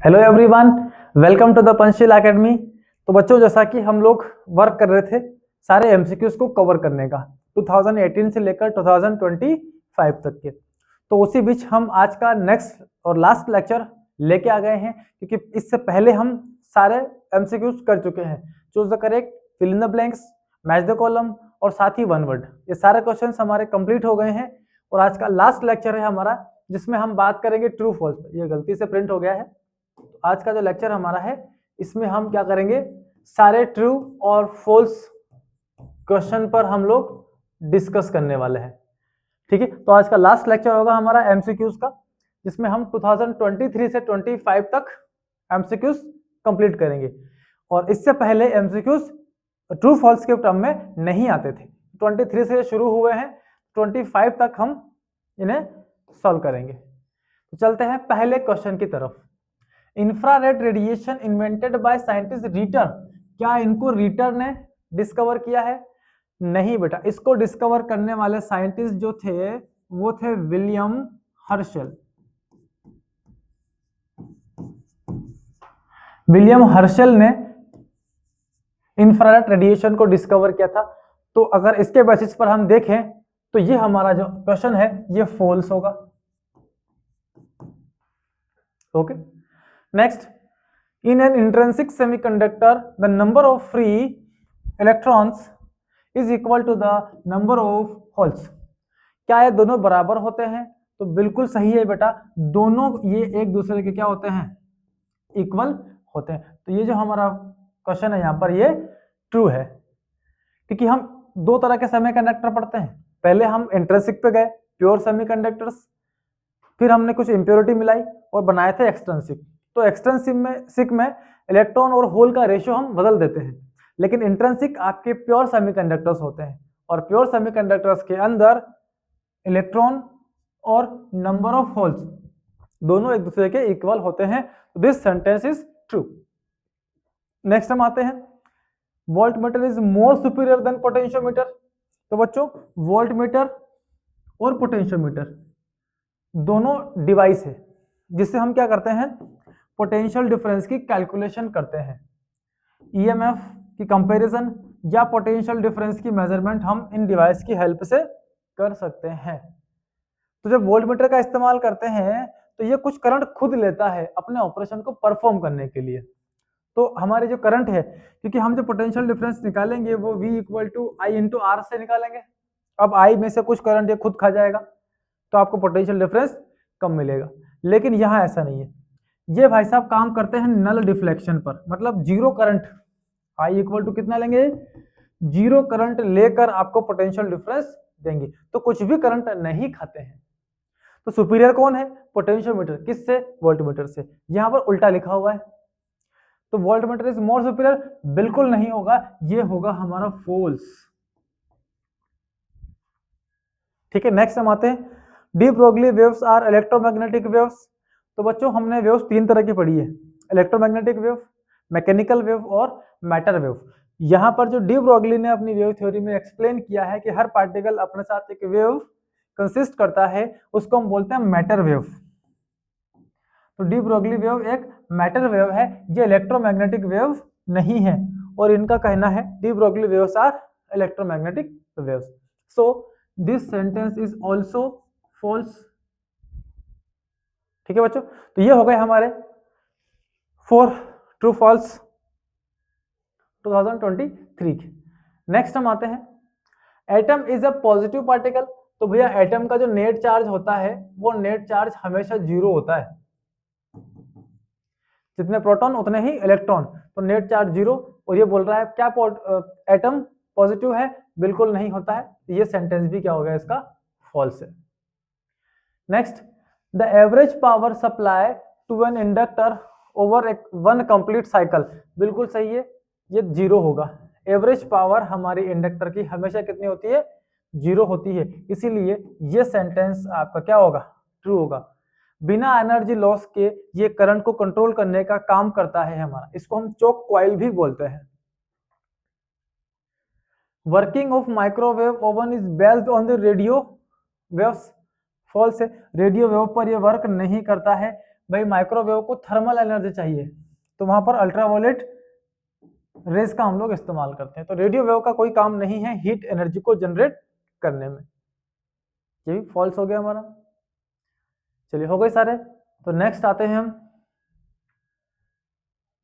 Hello everyone, welcome to the Panchsheel academy. तो बच्चों, जैसा कि हम लोग वर्क कर रहे थे सारे एमसीक्यूज को कवर करने का 2018 से लेकर 2025 तक के, तो उसी बीच हम आज का नेक्स्ट और लास्ट लेक्चर लेके आ गए हैं, क्योंकि इससे पहले हम सारे एमसीक्यूज कर चुके हैं। Choose the correct, fill in the blanks, match the column और साथ ही वन वर्ड, ये सारे क्वेश्चन हमारे कंप्लीट हो गए हैं। और आज का लास्ट लेक्चर है हमारा, जिसमें हम बात करेंगे ट्रू फॉल्स। ये गलती से प्रिंट हो गया है। आज का जो लेक्चर हमारा है, इसमें हम क्या करेंगे, सारे ट्रू और फॉल्स क्वेश्चन पर हम लोग डिस्कस करने वाले हैं। ठीक है, तो आज का लास्ट लेक्चर होगा हमारा एमसीक्यूज का, जिसमें हम 2023 से 25 तक एमसीक्यूज कंप्लीट करेंगे। और इससे पहले एमसीक्यूज ट्रू फॉल्स के टर्म में नहीं आते थे। 23 से शुरू हुए हैं, 25 तक हम इन्हें सॉल्व करेंगे। तो चलते हैं पहले क्वेश्चन की तरफ। Infrared radiation invented by scientist Ritter, क्या इनको रिटर ने डिस्कवर किया है? नहीं बेटा, इसको डिस्कवर करने वाले साइंटिस्ट जो थे वो थे विलियम हर्शल। विलियम हर्शल ने इंफ्रारेड रेडिएशन को डिस्कवर किया था। तो अगर इसके बेसिस पर हम देखें तो ये हमारा जो क्वेश्चन है ये फॉल्स होगा। Okay, next, in an intrinsic semiconductor the number of free electrons is equal to the number of holes। क्या ये दोनों बराबर होते हैं? तो बिल्कुल सही है बेटा, दोनों ये एक दूसरे के क्या होते हैं, इक्वल होते हैं। तो ये जो हमारा क्वेश्चन है यहाँ पर ये ट्रू है, क्योंकि हम दो तरह के सेमीकंडक्टर पढ़ते हैं। पहले हम इंट्रिंसिक पे गए, प्योर सेमीकंडक्टर्स, फिर हमने कुछ इंप्योरिटी मिलाई और बनाए थे एक्सट्रिंसिक। तो एक्सट्रिंसिक में इलेक्ट्रॉन और होल का रेशियो हम बदल देते हैं, लेकिन इंट्रिंसिक आपके प्योर सेमीकंडक्टर्स होते हैं, और प्योर सेमीकंडक्टर्स के अंदर इलेक्ट्रॉन और नंबर ऑफ होल्स दोनों एक दूसरे के इक्वल होते हैं। This sentence is true. Next हम आते हैं, voltmeter is more superior than potentiometer. तो बच्चों, वोल्टमीटर और पोटेंशियोमीटर दोनों डिवाइस है जिससे हम क्या करते हैं, पोटेंशियल डिफरेंस की कैलकुलेशन करते हैं। ईएमएफ की कंपैरिजन या पोटेंशियल डिफरेंस की मेजरमेंट हम इन डिवाइस की हेल्प से कर सकते हैं। तो जब वोल्टमीटर का इस्तेमाल करते हैं तो ये कुछ करंट खुद लेता है अपने ऑपरेशन को परफॉर्म करने के लिए। तो हमारे जो करंट है, क्योंकि हम जो पोटेंशियल डिफरेंस निकालेंगे वो V equal to I into R से निकालेंगे। अब I में से कुछ करंट ये खुद खा जाएगा, तो आपको पोटेंशियल डिफरेंस कम मिलेगा। लेकिन यहाँ ऐसा नहीं है, ये भाई साहब काम करते हैं नल डिफ्लेक्शन पर, मतलब zero current. I equal to कितना लेंगे, जीरो करंट लेकर आपको पोटेंशियल डिफरेंस देंगे। तो कुछ भी करंट नहीं खाते हैं। तो सुपीरियर कौन है? पोटेंशियोमीटर। किससे? वोल्टमीटर से। यहाँ पर उल्टा लिखा हुआ है, तो वोल्टमीटर इज मोर सुपीरियर, बिल्कुल नहीं होगा, ये होगा हमारा फॉल्स। ठीक है, नेक्स्ट हम आते हैं, de Broglie waves are electromagnetic waves. तो बच्चों, हमने वेव्स तीन तरह की पढ़ी है, इलेक्ट्रोमैग्नेटिक वेव, मैकेनिकल वेव और मैटर वेव। यहाँ पर जो डी ब्रोगली ने अपनी वेव थ्योरी में एक्सप्लेन किया है कि हर पार्टिकल अपने साथ एक वेव कंसिस्ट करता है, उसको हम बोलते हैं मैटर वेव। तो डी ब्रोगली वेव एक मैटर वेव है, ये इलेक्ट्रोमैग्नेटिक वेव नहीं है। और इनका कहना है de Broglie waves are electromagnetic waves. So this sentence is also false. ठीक है बच्चों, तो ये हो गए हमारे 4 ट्रू फॉल्स 2023 के। नेक्स्ट हम आते हैं, atom is a positive particle. तो भैया, एटम का जो नेट चार्ज होता है वो नेट चार्ज हमेशा जीरो होता है, जितने प्रोटॉन उतने ही इलेक्ट्रॉन, तो नेट चार्ज जीरो। और ये बोल रहा है क्या एटम पॉजिटिव है? बिल्कुल नहीं होता है। ये सेंटेंस भी क्या हो गया इसका, फॉल्स है। Next, the average power supply to an inductor over one complete cycle. बिल्कुल सही है, ये जीरो होगा। एवरेज पावर हमारी इंडक्टर की हमेशा कितनी होती है, जीरो होती है, इसीलिए ये सेंटेंस आपका क्या होगा, ट्रू होगा। बिना एनर्जी लॉस के ये करंट को कंट्रोल करने का काम करता है हमारा, इसको हम चोक कॉइल भी बोलते हैं। Working of microwave oven is based on the radio waves. False है, रेडियो वेव पर ये वर्क नहीं करता है। भाई माइक्रोवेव को थर्मल एनर्जी चाहिए, तो वहां पर अल्ट्रावायलेट रेस का हम लोग इस्तेमाल करते हैं। तो रेडियो वेव का कोई काम नहीं है हीट एनर्जी को जनरेट करने में। ये भी फॉल्स हो गया हमारा। चलिए हो गए सारे। तो नेक्स्ट आते हैं हम,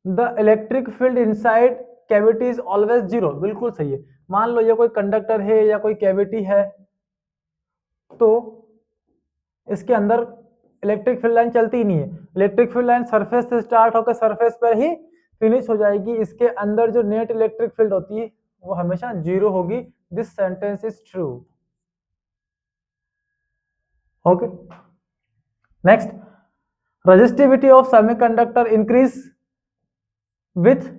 the electric field inside cavity is always zero. बिल्कुल सही है। मान लो ये कोई कंडक्टर है या कोई कैविटी है, तो इसके अंदर इलेक्ट्रिक फील्ड लाइन चलती ही नहीं है। इलेक्ट्रिक फील्ड लाइन सरफेस से स्टार्ट होकर सरफेस पर ही फिनिश हो जाएगी। इसके अंदर जो नेट इलेक्ट्रिक फील्ड होती है वो हमेशा जीरो होगी। This sentence is true. Okay, next, resistivity of semiconductor increase with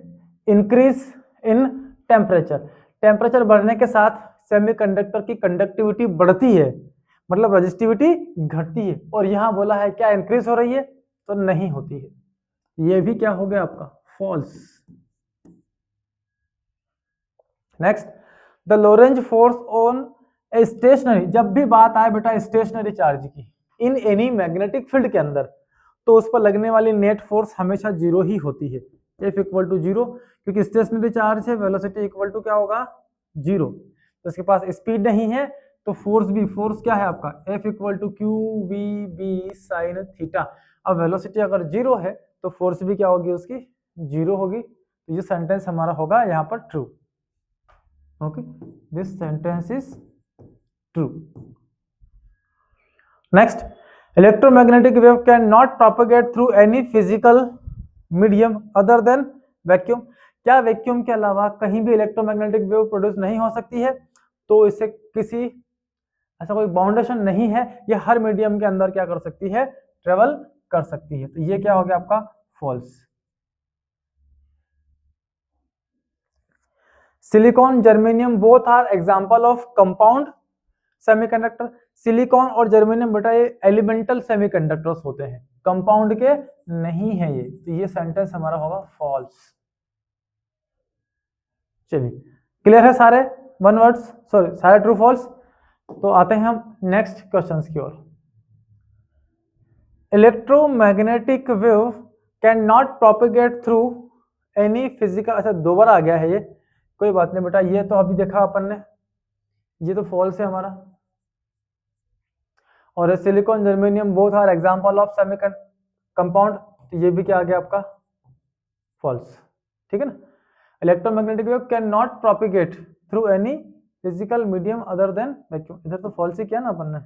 increase in temperature. Temperature बढ़ने के साथ सेमीकंडक्टर की कंडक्टिविटी बढ़ती है, मतलब रेजिस्टिविटी घटती है। और यहां बोला है क्या इंक्रीज हो रही है, तो नहीं होती है। ये भी क्या हो गया आपका, false. Next, the Lorentz force on a stationary. जब भी बात आए बेटा स्टेशनरी चार्ज की इन एनी मैग्नेटिक फील्ड के अंदर, तो उस पर लगने वाली नेट फोर्स हमेशा जीरो ही होती है। F इक्वल टू जीरो, क्योंकि स्टेशनरी चार्ज है, वेलोसिटी इक्वल टू क्या होगा, जीरो। तो इसके पास स्पीड नहीं है, तो फोर्स भी, फोर्स क्या है आपका, F equal to q v B sine theta. अब वेलोसिटी अगर जीरो है तो फोर्स भी क्या होगी उसकी, जीरो होगी। तो ये सेंटेंस हमारा होगा यहाँ पर true. Okay, this sentence is true. Next, electromagnetic wave can not propagate through any physical medium other than vacuum. क्या वैक्यूम के अलावा कहीं भी इलेक्ट्रोमैग्नेटिक वेव प्रोड्यूस नहीं हो सकती है? तो इसे किसी ऐसा कोई बाउंडेशन नहीं है, ये हर मीडियम के अंदर क्या कर सकती है, ट्रेवल कर सकती है। तो ये क्या हो गया आपका, false. Silicon germanium both are example of compound semiconductor. Silicon और जर्मेनियम बेटा ये एलिमेंटल सेमीकंडक्टर्स होते हैं, कंपाउंड के नहीं है ये। तो ये सेंटेंस हमारा होगा फॉल्स। चलिए क्लियर है सारे वन वर्ड्स, सॉरी सारे ट्रू फॉल्स। तो आते हैं हम नेक्स्ट क्वेश्चंस की ओर। Electromagnetic wave can not propagate through any physical. अच्छा दोबारा आ गया है ये, कोई बात नहीं बेटा, ये तो अभी देखा अपन ने, ये तो फॉल्स है हमारा। और silicon germanium both are example of compound, तो ये भी क्या आ गया आपका, फॉल्स। ठीक है ना। Electromagnetic wave can not propagate through any physical medium other than vacuum. इधर तो फॉल्स ही किया ना अपन ने,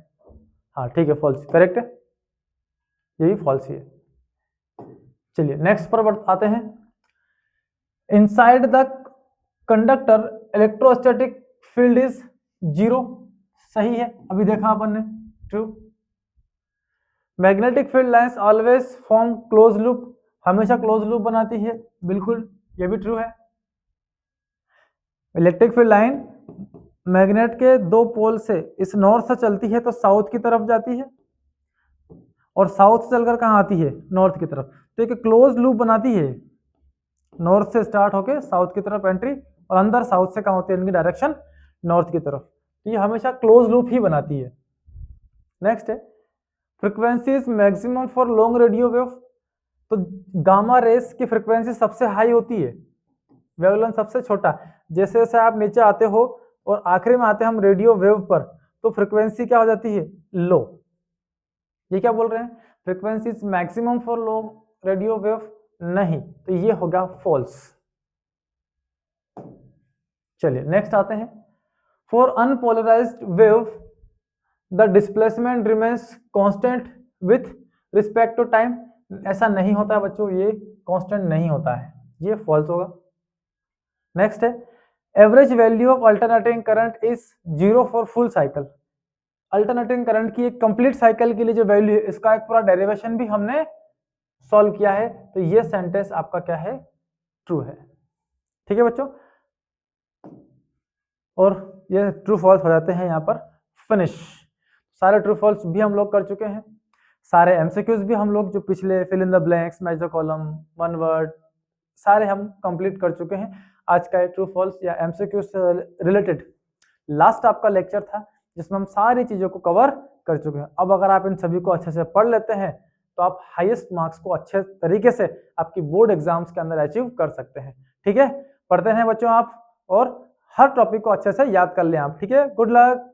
हाँ ठीक है, फॉल्स करेक्ट है, ये भी फॉल्स ही है। चलिए नेक्स्ट पर आते हैं। Inside the conductor electrostatic field is zero. सही है, अभी देखा अपन ने, true. Magnetic field lines always form close loop, हमेशा क्लोज लूप बनाती है, बिल्कुल ये भी ट्रू है। इलेक्ट्रिक फील्ड लाइन मैग्नेट के दो पोल से इस नॉर्थ से चलती है तो साउथ की तरफ जाती है, और साउथ से चलकर कहाँ आती है, नॉर्थ की तरफ। तो एक क्लोज लूप बनाती है, नॉर्थ से स्टार्ट होके साउथ की तरफ एंट्री, और अंदर साउथ से कहाँ होती है इनकी डायरेक्शन, नॉर्थ की तरफ। तो ये हमेशा क्लोज लूप ही बनाती है। नेक्स्ट है, frequency is maximum for long radio wave. तो गामा रेस की फ्रीक्वेंसी सबसे हाई होती है, वेवलेंथ सबसे छोटा। जैसे जैसे आप नीचे आते हो और आखिरी में आते हैं हम रेडियो वेव पर, तो फ्रीक्वेंसी क्या हो जाती है, लो। ये क्या बोल रहे हैं, frequency is maximum for long radio wave, नहीं, तो ये होगा फॉल्स। चलिए नेक्स्ट आते हैं। For unpolarised wave the displacement remains constant with respect to time. ऐसा नहीं होता है बच्चों, ये कांस्टेंट नहीं होता है, ये फॉल्स होगा। नेक्स्ट है, average value of alternating current is zero for full cycle. Alternating current की एक कंप्लीट साइकिल के लिए जो वैल्यू है, इसका एक पूरा डेरिवेशन भी हमने सॉल्व किया है। तो ये सेंटेंस आपका क्या है, ट्रू है। ठीक है बच्चों, और ये ट्रू फॉल्स हो जाते हैं यहाँ पर फिनिश। सारे ट्रू फॉल्स भी हम लोग कर चुके हैं, सारे एमसीक्यूज भी हम लोग जो पिछले fill in the blanks, match the column, one word, सारे हम कंप्लीट कर चुके हैं। आज का ट्रू फॉल्स या एमसीक्यू से रिलेटेड लास्ट आपका लेक्चर था, जिसमें हम सारी चीजों को कवर कर चुके हैं। अब अगर आप इन सभी को अच्छे से पढ़ लेते हैं तो आप हाईएस्ट मार्क्स को अच्छे तरीके से आपकी बोर्ड एग्जाम्स के अंदर अचीव कर सकते हैं। ठीक है, पढ़ते हैं बच्चों आप, और हर टॉपिक को अच्छे से याद कर लें आप। ठीक है, गुड लक।